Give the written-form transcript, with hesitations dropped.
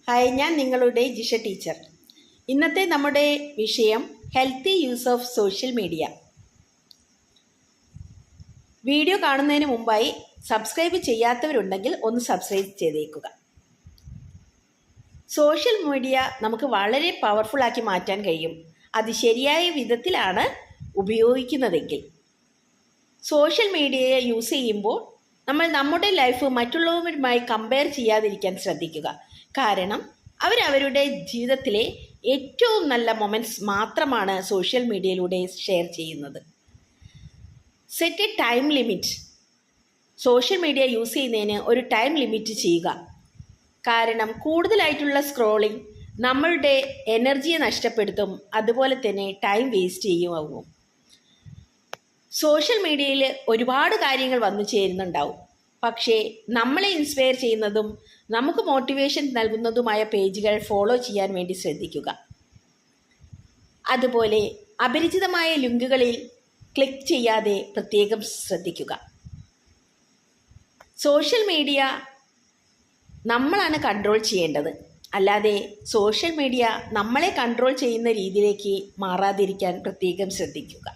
Hi, ഞാൻ നിങ്ങളുടെ Jisha teacher. ഇന്നത്തെ നമ്മുടെ വിഷയം healthy use of social media. Video കാണുന്നതിന് മുമ്പായി സബ്സ്ക്രൈബ് ചെയ്യാത്തവരുണ്ടെങ്കിൽ ഒന്ന് സബ്സ്ക്രൈബ് ചെയ്തേക്കുക. സോഷ്യൽ മീഡിയ നമുക്ക് വളരെ പവർഫുള്ളാക്കി മാറ്റാൻ കഴിയും, അത് ശരിയായ വിധത്തിലാണ് ഉപയോഗിക്കുന്നതെങ്കിൽ. സോഷ്യൽ മീഡിയയെ യൂസ് ചെയ്യുമ്പോൾ നമ്മൾ നമ്മുടെ ലൈഫ് മറ്റുള്ളവരുമായി കമ്പയർ ചെയ്യാതിരിക്കാൻ ശ്രദ്ധിക്കുക. കാരണം അവരവരുടെ ജീവിതത്തിലെ ഏറ്റവും നല്ല മൊമെൻറ്റ്സ് മാത്രമാണ് സോഷ്യൽ മീഡിയയിലൂടെ ഷെയർ ചെയ്യുന്നത്. Set A time limit. Social media use ചെയ്യുന്നതിന് ഒരു ടൈം ലിമിറ്റ് ചെയ്യുക. കാരണം കൂടുതലായിട്ടുള്ള സ്ക്രോളിംഗ് നമ്മളുടെ എനർജിയെ നഷ്ടപ്പെടുത്തും, അതുപോലെ തന്നെ ടൈം വേസ്റ്റ് ചെയ്യുമാകും. സോഷ്യൽ മീഡിയയിൽ ഒരുപാട് കാര്യങ്ങൾ വന്നു ചേരുന്നുണ്ടാവും. പക്ഷേ നമ്മളെ ഇൻസ്പയർ ചെയ്യുന്നതും നമുക്ക് മോട്ടിവേഷൻ നൽകുന്നതുമായ പേജുകൾ ഫോളോ ചെയ്യാൻ വേണ്ടി ശ്രദ്ധിക്കുക. അതുപോലെ അപരിചിതമായ ലിങ്കുകളിൽ ക്ലിക്ക് ചെയ്യാതെ പ്രത്യേകം ശ്രദ്ധിക്കുക. സോഷ്യൽ മീഡിയ നമ്മളാണ് കൺട്രോൾ ചെയ്യേണ്ടത്, അല്ലാതെ സോഷ്യൽ മീഡിയ നമ്മളെ കൺട്രോൾ ചെയ്യുന്ന രീതിയിലേക്ക് മാറാതിരിക്കാൻ പ്രത്യേകം ശ്രദ്ധിക്കുക.